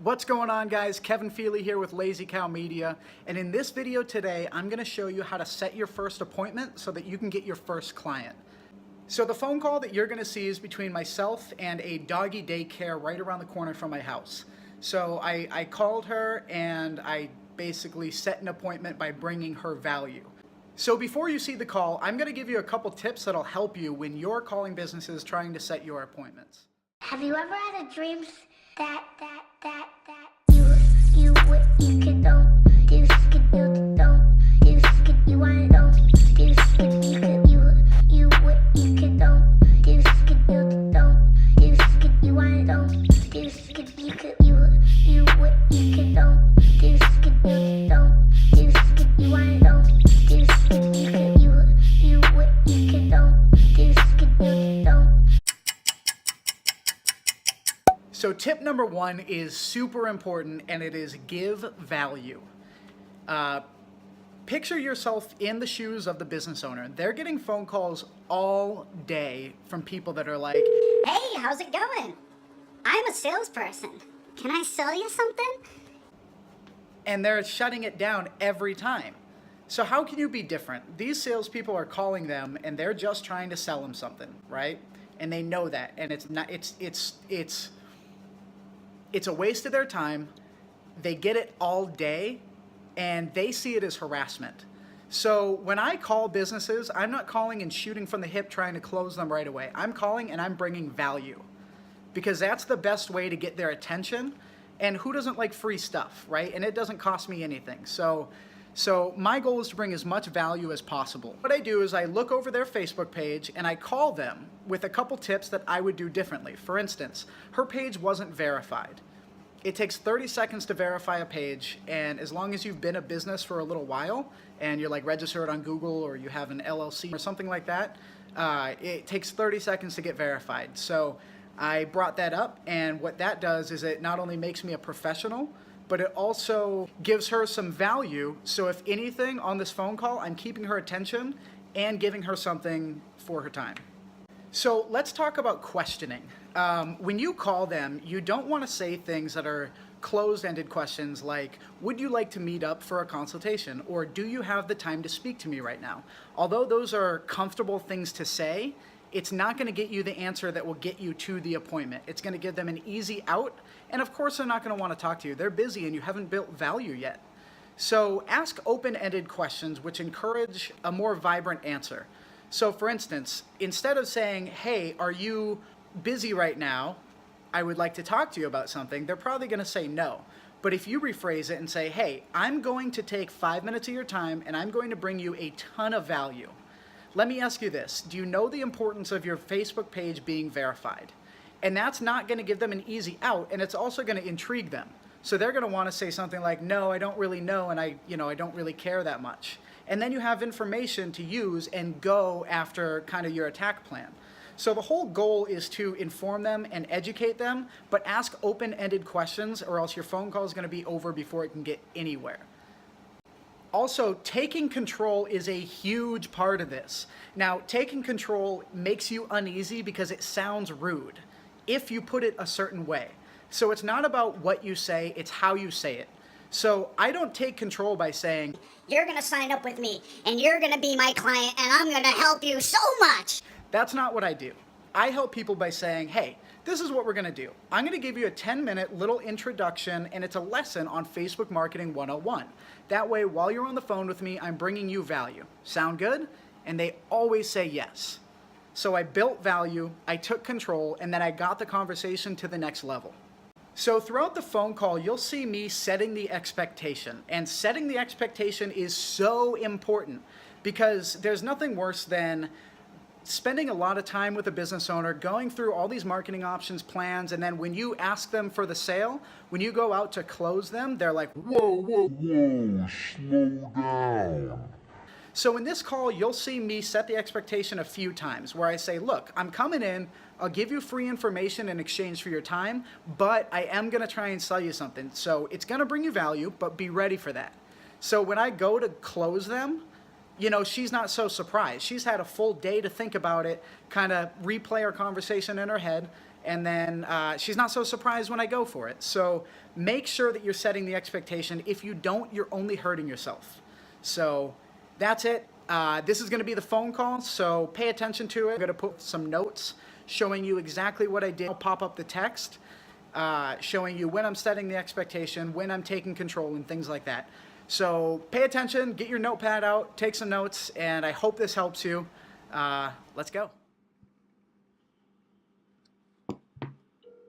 What's going on, guys? Kevin Feely here with Lazy Cow Media, and in this video today I'm going to show you how to set your first appointment so that you can get your first client. So the phone call that you're going to see is between myself and a doggy daycare right around the corner from my house. So I called her and I basically set an appointment by bringing her value. So before you see the call, I'm going to give you a couple tips that'll help you when you're calling businesses trying to set your appointments. Have you ever had a dream that you could don't do skid you don't do skid you want don't do skid you could you could don't do skid you don't do skid you want don't do skid you could you could don't do skid you don't do skid you want don't do skid you could you could don't do skid you don't. So tip number one is super important, and it is give value. Picture yourself in the shoes of the business owner. They're getting phone calls all day from people that are like, "Hey, how's it going? I'm a salesperson. Can I sell you something?" and they're shutting it down every time. So how can you be different? These salespeople are calling them and they're just trying to sell them something, right? And they know that, and it's a waste of their time. They get it all day and they see it as harassment. So when I call businesses, I'm not calling and shooting from the hip trying to close them right away. I'm calling and I'm bringing value, because that's the best way to get their attention. And who doesn't like free stuff, right? And it doesn't cost me anything. So my goal is to bring as much value as possible. What I do is I look over their Facebook page and I call them with a couple tips that I would do differently. For instance, her page wasn't verified. It takes 30 seconds to verify a page, and as long as you've been a business for a little while and you're like registered on Google or you have an LLC or something like that, it takes 30 seconds to get verified. So I brought that up, and what that does is it not only makes me a professional, but it also gives her some value. So if anything on this phone call, I'm keeping her attention and giving her something for her time. So let's talk about questioning. When you call them, you don't want to say things that are closed-ended questions like, would you like to meet up for a consultation? Or do you have the time to speak to me right now? Although those are comfortable things to say, it's not going to get you the answer that will get you to the appointment. It's going to give them an easy out. And of course, they're not going to want to talk to you. They're busy and you haven't built value yet. So ask open-ended questions which encourage a more vibrant answer. So for instance, instead of saying, hey, are you busy right now? I would like to talk to you about something. They're probably going to say no. But if you rephrase it and say, hey, I'm going to take 5 minutes of your time and I'm going to bring you a ton of value. Let me ask you this. Do you know the importance of your Facebook page being verified? And that's not going to give them an easy out, and it's also going to intrigue them. So they're going to want to say something like, no, I don't really know, and I don't really care that much. And then you have information to use and go after kind of your attack plan. So the whole goal is to inform them and educate them, but ask open-ended questions, or else your phone call is going to be over before it can get anywhere. Also, taking control is a huge part of this. Now, taking control makes you uneasy because it sounds rude if you put it a certain way. So it's not about what you say, it's how you say it. So I don't take control by saying, "You're going to sign up with me, and you're going to be my client, and I'm going to help you so much." That's not what I do. I help people by saying, hey, this is what we're going to do. I'm going to give you a 10-minute little introduction, and it's a lesson on Facebook Marketing 101. That way, while you're on the phone with me, I'm bringing you value. Sound good? And they always say yes. So I built value, I took control, and then I got the conversation to the next level. So throughout the phone call, you'll see me setting the expectation. And setting the expectation is so important, because there's nothing worse than spending a lot of time with a business owner, going through all these marketing options, plans, and then when you ask them for the sale, when you go out to close them, they're like, whoa, slow down. So in this call, you'll see me set the expectation a few times where I say, look, I'm coming in, I'll give you free information in exchange for your time, but I am going to try and sell you something. So it's going to bring you value, but be ready for that. So when I go to close them, she's not so surprised. She's had a full day to think about it, kind of replay our conversation in her head, and then she's not so surprised when I go for it. So make sure that you're setting the expectation. If you don't, you're only hurting yourself. So that's it. This is going to be the phone call, so pay attention to it. I'm going to put some notes showing you exactly what I did. I'll pop up the text showing you when I'm setting the expectation, when I'm taking control, and things like that. So pay attention, get your notepad out, take some notes, and I hope this helps you. Let's go.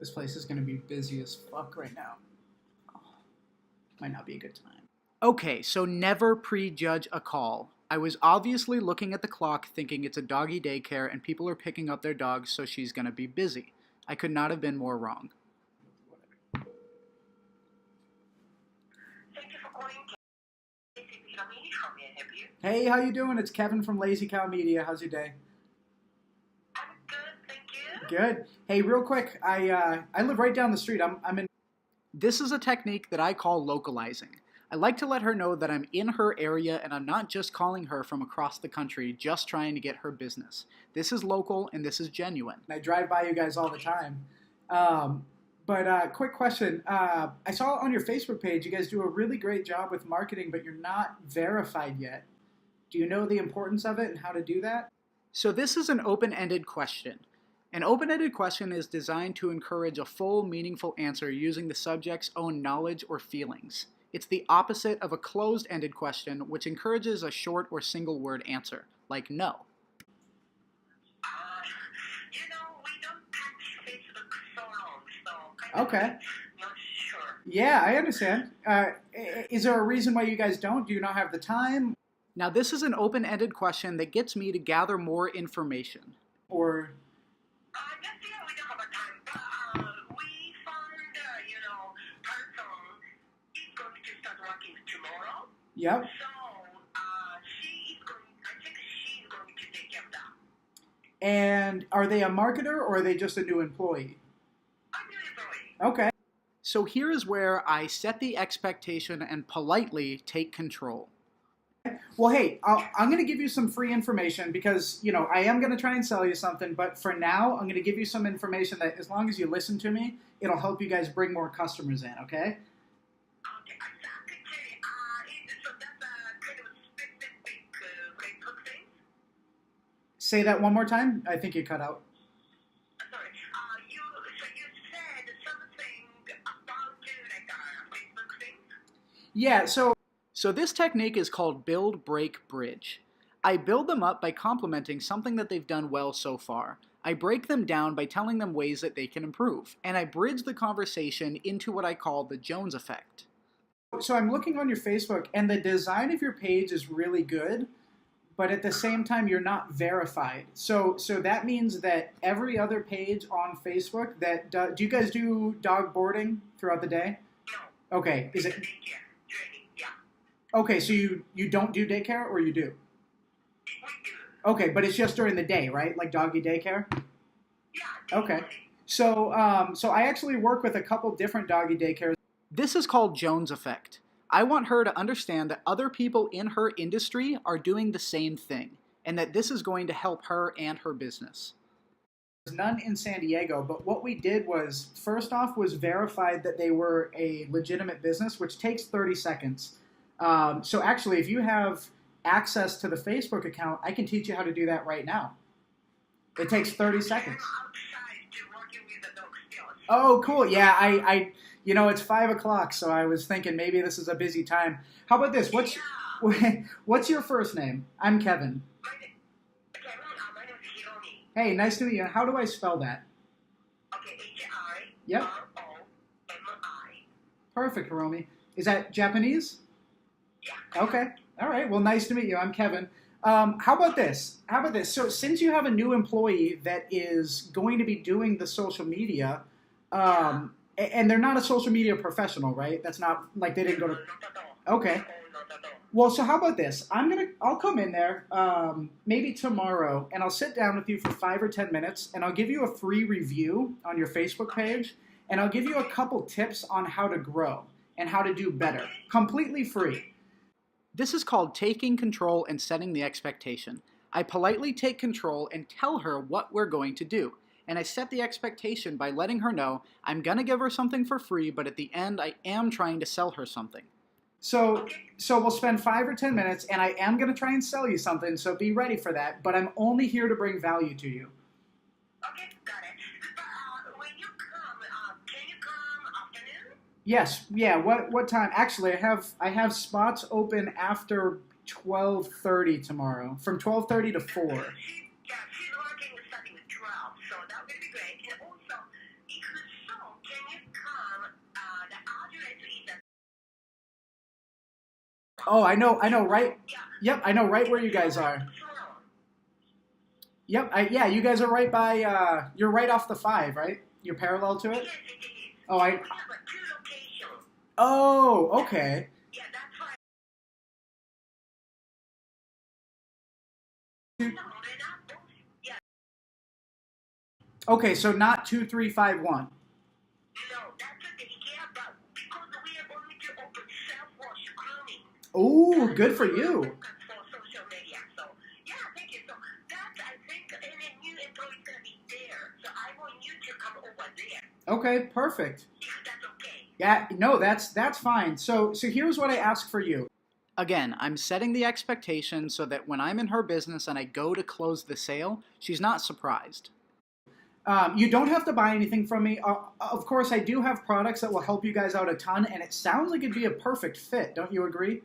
This place is going to be busy as fuck right now. Might not be a good time. Okay, so never prejudge a call. I was obviously looking at the clock thinking it's a doggy daycare and people are picking up their dogs, so she's going to be busy. I could not have been more wrong. Thank you for calling. How may I help you? Hey, how you doing? It's Kevin from Lazy Cow Media. How's your day? I'm good, thank you. Good. Hey, real quick, I live right down the street. I'm in. This is a technique that I call localizing. I like to let her know that I'm in her area and I'm not just calling her from across the country just trying to get her business. This is local and this is genuine. I drive by you guys all the time. But quick question. I saw on your Facebook page you guys do a really great job with marketing, but you're not verified yet. Do you know the importance of it and how to do that? So this is an open-ended question. An open-ended question is designed to encourage a full, meaningful answer using the subject's own knowledge or feelings. It's the opposite of a closed-ended question, which encourages a short or single-word answer, like no. We don't touch Facebook so long, so Okay. Not sure. Yeah, I understand. Is there a reason why you guys don't? Do you not have the time? Now, this is an open-ended question that gets me to gather more information. Or... Just we don't have a time, but we found, person is going to start working tomorrow. Yep. So, I think she's going to take care of that. And are they a marketer or are they just a new employee? I'm your employee. Okay. So here is where I set the expectation and politely take control. Well, hey, I'm going to give you some free information because, I am going to try and sell you something. But for now, I'm going to give you some information that as long as you listen to me, it'll help you guys bring more customers in, okay? Okay, so that's a kind of specific Facebook thing? Say that one more time. I think you cut out. Sorry, you said something about like a Facebook thing? Yeah, so this technique is called build, break, bridge. I build them up by complimenting something that they've done well so far. I break them down by telling them ways that they can improve. And I bridge the conversation into what I call the Jones effect. So I'm looking on your Facebook and the design of your page is really good, but at the same time you're not verified. So that means that every other page on Facebook that, do you guys do dog boarding throughout the day? No. Okay, is it... Daycare, training, yeah. Okay, so you don't do daycare, or you do? We do. Okay, but it's just during the day, right? Like doggy daycare? Yeah. Okay. So I actually work with a couple different doggy daycares. This is called Jones effect. I want her to understand that other people in her industry are doing the same thing, and that this is going to help her and her business. There's none in San Diego, but what we did was, first off, was verified that they were a legitimate business, which takes 30 seconds. So actually, if you have access to the Facebook account, I can teach you how to do that right now. It takes 30 seconds. I'm outside to working with the dog still. Oh, cool. Yeah, I it's 5 o'clock, so I was thinking maybe this is a busy time. How about this? What's your first name? I'm Kevin. My name is Hiromi. Hey, nice to meet you. How do I spell that? Okay, H-I-R-O-M-I. Yep. Perfect, Hiromi. Is that Japanese? Yeah. Okay. All right. Well, nice to meet you. I'm Kevin. How about this? So since you have a new employee that is going to be doing the social media, and they're not a social media professional, right? That's not like they didn't go to... Not at all. Okay. No, not at all. Well, so how about this? I'll come in there maybe tomorrow, and I'll sit down with you for 5 or 10 minutes, and I'll give you a free review on your Facebook page, and I'll give you a couple tips on how to grow and how to do better, completely free. This is called taking control and setting the expectation. I politely take control and tell her what we're going to do. and I set the expectation by letting her know I'm going to give her something for free, but at the end I am trying to sell her something. So we'll spend 5 or 10 minutes, and I am going to try and sell you something, so be ready for that, but I'm only here to bring value to you. Okay, got it. But when you come, can you come afternoon? Yes, yeah, what time? Actually, I have spots open after 12:30 tomorrow, from 12:30 to 4. She's working starting at 12, so that would be great. And also, if so, can you come, the address is at... Oh, I know, right? Yeah. Yep, I know right where you guys are. Yep, yeah, you guys are right by, you're right off the 5, right? You're parallel to it? Yes, it is. Oh, We have 2 locations. Oh, okay. Yeah, that's right. Yeah, Okay, so not 2351. no, that's okay. Yeah, but because we are going to open self-wash grooming. Ooh, good for you. For social media. So, yeah, thank you. So, that, I think, and a new employee is going to be there. So, I want you to come over there. Okay, perfect. Yeah, that's okay. Yeah, no, that's fine. So here's what I ask for you. Again, I'm setting the expectation so that when I'm in her business and I go to close the sale, she's not surprised. You don't have to buy anything from me. Of course, I do have products that will help you guys out a ton, and it sounds like it'd be a perfect fit. Don't you agree?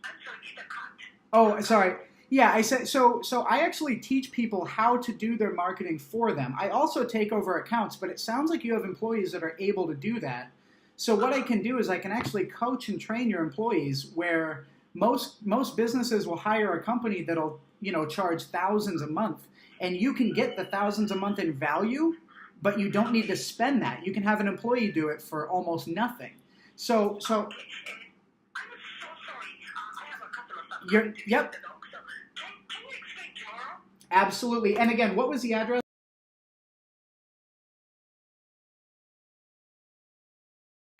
I'm sorry, it's a cut. Oh, sorry. Yeah, I said so I actually teach people how to do their marketing for them. I also take over accounts, but it sounds like you have employees that are able to do that. So what I can do is I can actually coach and train your employees where most businesses will hire a company that'll, charge thousands a month, and you can get the thousands a month in value, but you don't need to spend that. You can have an employee do it for almost nothing. So I'm so sorry. I have a customer stuff. Yep. So, can you explain tomorrow? Absolutely. And again, what was the address?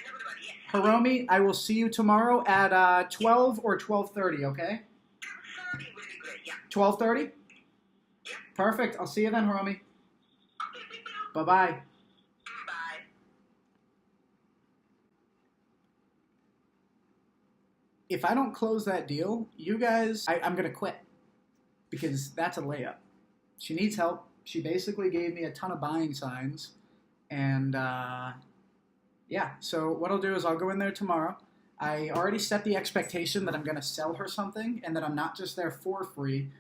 Everybody, yes. Hiromi, I will see you tomorrow at 12 or 12:30, okay? 2:30 will be great, yeah. 12:30? Yeah. Perfect. I'll see you then, Hiromi. Okay, thank you. Bye-bye. Bye. If I don't close that deal, you guys, I'm going to quit because that's a layup. She needs help. She basically gave me a ton of buying signs. And, yeah, so what I'll do is I'll go in there tomorrow. I already set the expectation that I'm going to sell her something and that I'm not just there for free.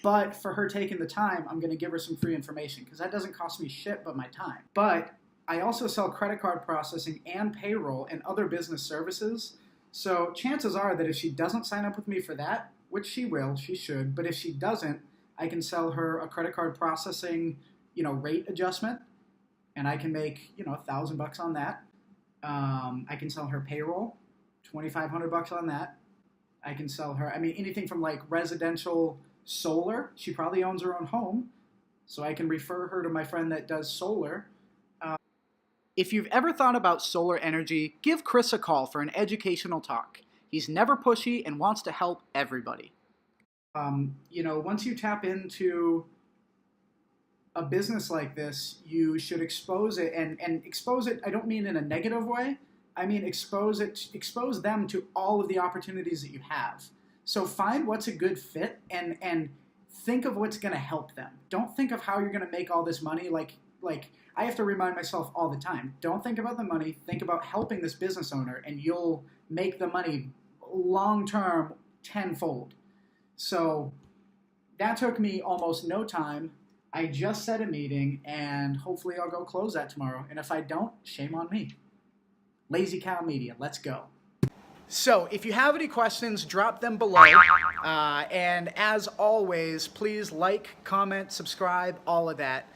But for her taking the time, I'm going to give her some free information because that doesn't cost me shit but my time. But I also sell credit card processing and payroll and other business services. So chances are that if she doesn't sign up with me for that, which she will, she should, but if she doesn't, I can sell her a credit card processing, rate adjustment, and I can make, $1,000 on that. I can sell her payroll, $2,500 on that. I can sell her, anything from like residential solar. She probably owns her own home, so I can refer her to my friend that does solar. If you've ever thought about solar energy, give Chris a call for an educational talk. He's never pushy and wants to help everybody. Once you tap into a business like this, you should expose it and expose it. I don't mean in a negative way. I mean expose them to all of the opportunities that you have. So find what's a good fit and think of what's going to help them. Don't think of how you're going to make all this money. Like I have to remind myself all the time. Don't think about the money. Think about helping this business owner, and you'll make the money long term tenfold. So that took me almost no time. I just set a meeting, and hopefully I'll go close that tomorrow. And if I don't, shame on me. Lazy Cow Media, let's go. So if you have any questions, drop them below. And as always, please like, comment, subscribe, all of that.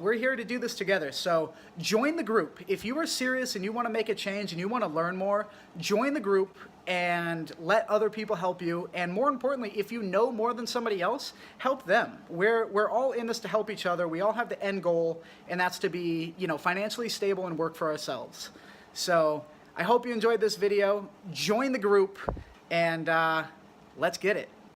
We're here to do this together. So join the group. If you are serious and you want to make a change and you want to learn more, join the group and let other people help you. And more importantly, if you know more than somebody else, help them. We're all in this to help each other. We all have the end goal, and that's to be, financially stable and work for ourselves. So I hope you enjoyed this video. Join the group, and let's get it.